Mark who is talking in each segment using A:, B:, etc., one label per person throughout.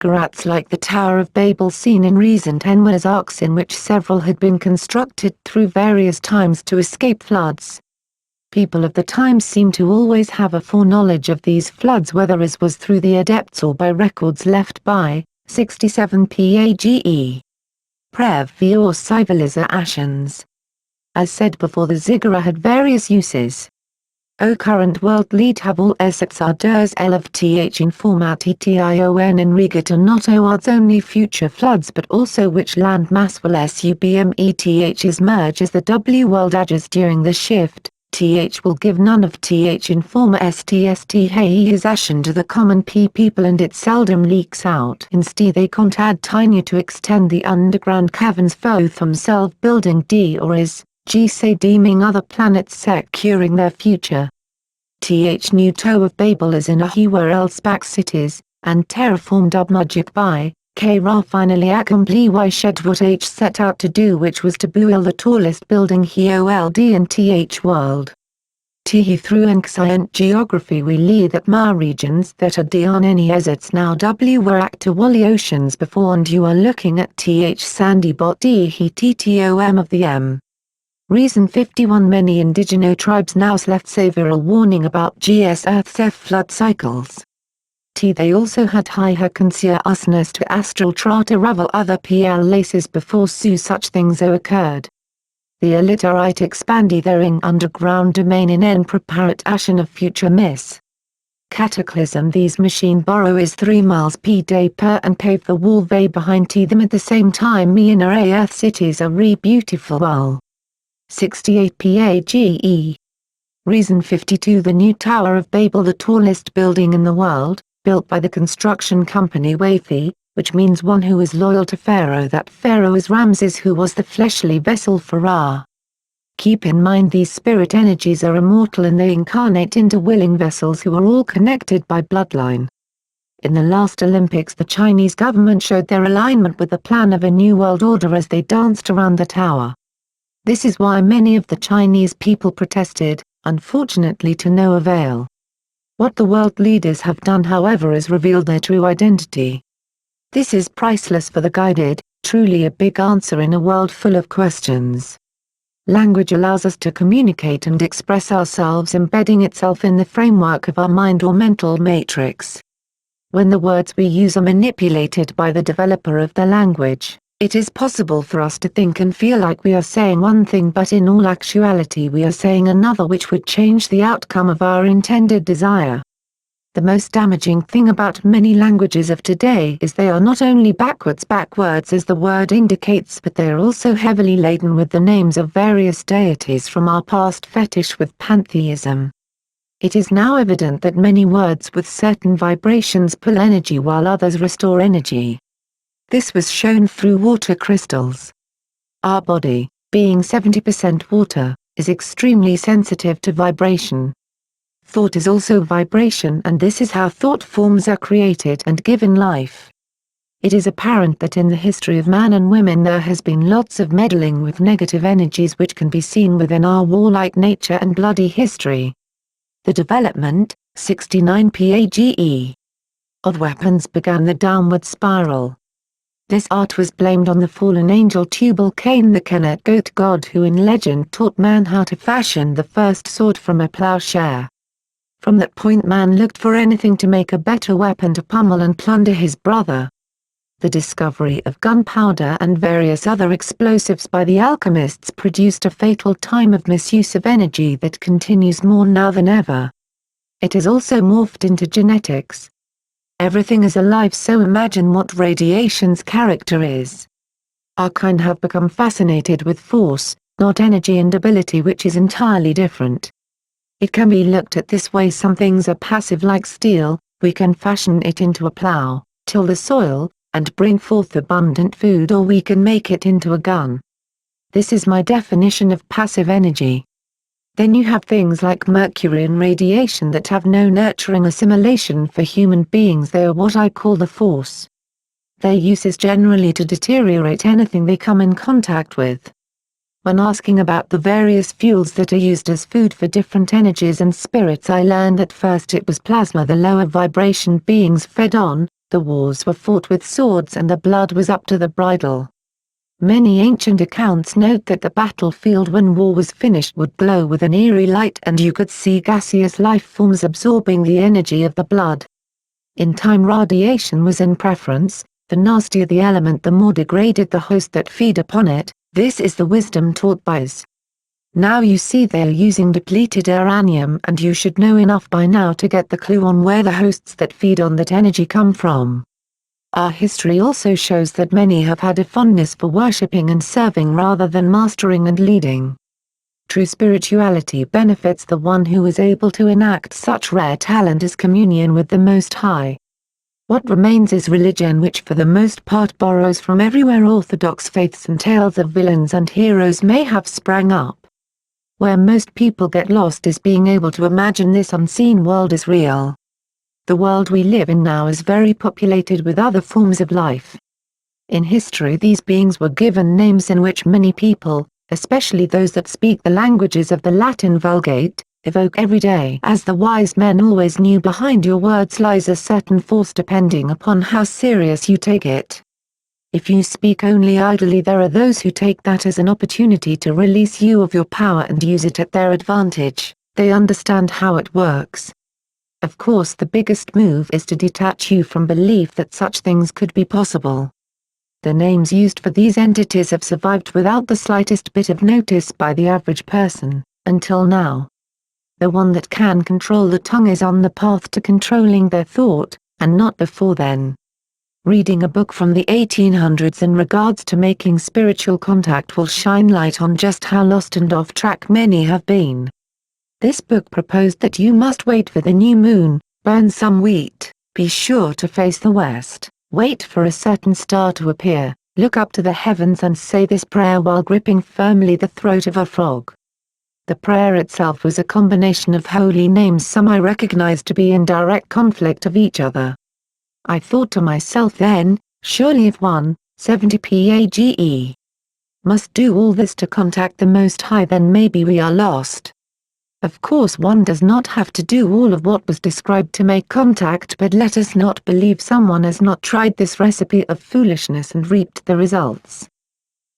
A: ziggurats like the Tower of Babel seen in recent Enroll's arcs, in which several had been constructed through various times to escape floods. People of the time seem to always have a foreknowledge of these floods, whether as was through the adepts or by records left by 67 PAGE. Prev or civilizations. As said before, the ziggurat had various uses. O current world lead have all assets are ders of th in format etion in regat, and not odds only future floods but also which land mass will submeth is merge as the w world ages during the shift, th will give none of th in former stst hey is ashen to the common people, and it seldom leaks out. Instead they can't add tiny to extend the underground caverns both themselves building d or is G say deeming other planets securing their future. Th new Tower of Babel is in a he where else back cities, and terraformed magic by, K Ra finally accompli y shed what h set out to do, which was to build the tallest building he old in th world. He through ancient geography we lee that ma regions that are d on any exits now w were actor wally oceans before, and you are looking at th sandy bot d he ttom of the m. Reason 51 many indigeno tribes now left several warning about GS Earth's flood cycles. They also had high consciousness to astral try to ravel other PL laces before such things occurred. The illiterate expandi their underground domain in en preparat ashen of future miss. Cataclysm these machine borrow is 3 miles p day per and pave the wall way behind them at the same time me inner earth cities are beautiful well. 68 PAGE. Reason 52 the new Tower of Babel, the tallest building in the world, built by the construction company Wafi, which means one who is loyal to Pharaoh. That Pharaoh is Ramses, who was the fleshly vessel for Ra. Keep in mind these spirit energies are immortal and they incarnate into willing vessels who are all connected by bloodline. In the last Olympics the Chinese government showed their alignment with the plan of a new world order as they danced around the tower. This is why many of the Chinese people protested, unfortunately to no avail. What the world leaders have done, however, is revealed their true identity. This is priceless for the guided, truly a big answer in a world full of questions. Language allows us to communicate and express ourselves, embedding itself in the framework of our mind or mental matrix. When the words we use are manipulated by the developer of the language, it is possible for us to think and feel like we are saying one thing, but in all actuality we are saying another, which would change the outcome of our intended desire. The most damaging thing about many languages of today is they are not only backwards as the word indicates, but they are also heavily laden with the names of various deities from our past, fetish with pantheism. It is now evident that many words with certain vibrations pull energy while others restore energy. This was shown through water crystals. Our body, being 70% water, is extremely sensitive to vibration. Thought is also vibration, and this is how thought forms are created and given life. It is apparent that in the history of man and women there has been lots of meddling with negative energies, which can be seen within our warlike nature and bloody history. The development, 69 PAGE, of weapons began the downward spiral. This art was blamed on the fallen angel Tubal-Cain, the Kennet goat god who in legend taught man how to fashion the first sword from a plowshare. From that point man looked for anything to make a better weapon to pummel and plunder his brother. The discovery of gunpowder and various other explosives by the alchemists produced a fatal time of misuse of energy that continues more now than ever. It has also morphed into genetics. Everything is alive, so imagine what radiation's character is. Our kind have become fascinated with force, not energy and ability, which is entirely different. It can be looked at this way: some things are passive like steel, we can fashion it into a plow, till the soil, and bring forth abundant food, or we can make it into a gun. This is my definition of passive energy. Then you have things like mercury and radiation that have no nurturing assimilation for human beings. They are what I call the force. Their use is generally to deteriorate anything they come in contact with. When asking about the various fuels that are used as food for different energies and spirits, I learned that first it was plasma the lower vibration beings fed on, The wars were fought with swords and the blood was up to the bridle. Many ancient accounts note that the battlefield when war was finished would glow with an eerie light and you could see gaseous life forms absorbing the energy of the blood. In time radiation was in preference, the nastier the element the more degraded the host that feed upon it. This is the wisdom taught by us. Now you see they are using depleted uranium and you should know enough by now to get the clue on where the hosts that feed on that energy come from. Our history also shows that many have had a fondness for worshipping and serving rather than mastering and leading. True spirituality benefits the one who is able to enact such rare talent as communion with the Most High. What remains is religion, which for the most part borrows from everywhere orthodox faiths and tales of villains and heroes may have sprang up. Where most people get lost is being able to imagine this unseen world is real. The world we live in now is very populated with other forms of life. In history these beings were given names in which many people, especially those that speak the languages of the Latin Vulgate, evoke every day. As the wise men always knew, behind your words lies a certain force depending upon how serious you take it. If you speak only idly, there are those who take that as an opportunity to release you of your power and use it at their advantage. They understand how it works. Of course, the biggest move is to detach you from belief that such things could be possible. The names used for these entities have survived without the slightest bit of notice by the average person, until now. The one that can control the tongue is on the path to controlling their thought, and not before then. Reading a book from the 1800s in regards to making spiritual contact will shine light on just how lost and off track many have been. This book proposed that you must wait for the new moon, burn some wheat, be sure to face the west, wait for a certain star to appear, look up to the heavens and say this prayer while gripping firmly the throat of a frog. The prayer itself was a combination of holy names some I recognized to be in direct conflict of each other. I thought to myself then, surely if 170 PAGE must do all this to contact the Most High, then maybe we are lost. Of course one does not have to do all of what was described to make contact, but let us not believe someone has not tried this recipe of foolishness and reaped the results.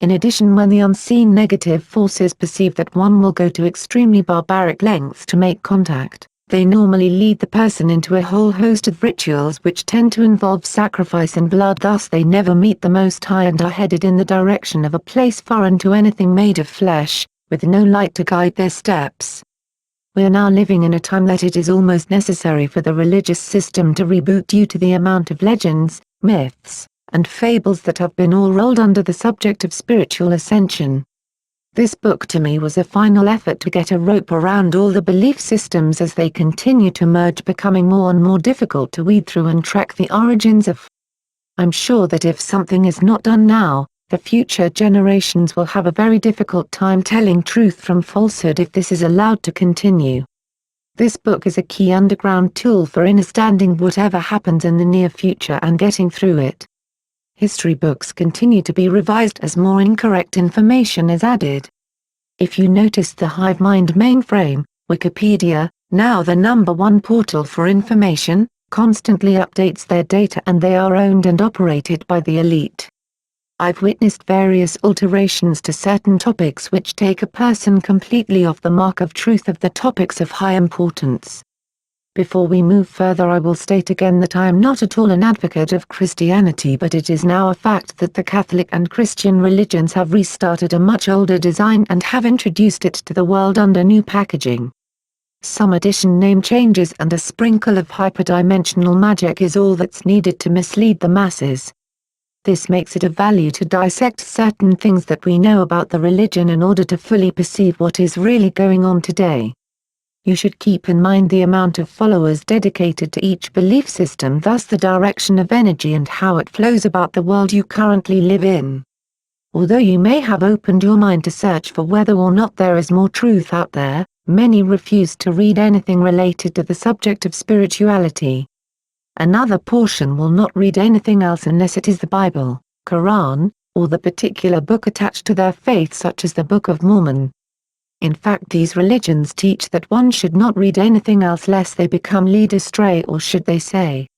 A: In addition, when the unseen negative forces perceive that one will go to extremely barbaric lengths to make contact, they normally lead the person into a whole host of rituals which tend to involve sacrifice and blood. Thus they never meet the Most High and are headed in the direction of a place foreign to anything made of flesh, with no light to guide their steps. We are now living in a time that it is almost necessary for the religious system to reboot due to the amount of legends, myths, and fables that have been all rolled under the subject of spiritual ascension. This book to me was a final effort to get a rope around all the belief systems as they continue to merge, becoming more and more difficult to weed through and track the origins of. I'm sure that if something is not done now, the future generations will have a very difficult time telling truth from falsehood if this is allowed to continue. This book is a key underground tool for understanding whatever happens in the near future and getting through it. History books continue to be revised as more incorrect information is added. If you noticed, the hive mind mainframe, Wikipedia, now the #1 portal for information, constantly updates their data and they are owned and operated by the elite. I've witnessed various alterations to certain topics which take a person completely off the mark of truth of the topics of high importance. Before we move further, I will state again that I am not at all an advocate of Christianity, but it is now a fact that the Catholic and Christian religions have restarted a much older design and have introduced it to the world under new packaging. Some addition, name changes and a sprinkle of hyperdimensional magic is all that's needed to mislead the masses. This makes it of value to dissect certain things that we know about the religion in order to fully perceive what is really going on today. You should keep in mind the amount of followers dedicated to each belief system, thus the direction of energy and how it flows about the world you currently live in. Although you may have opened your mind to search for whether or not there is more truth out there, many refuse to read anything related to the subject of spirituality. Another portion will not read anything else unless it is the Bible, Quran, or the particular book attached to their faith, such as the Book of Mormon. In fact, these religions teach that one should not read anything else lest they become led astray, or should they say,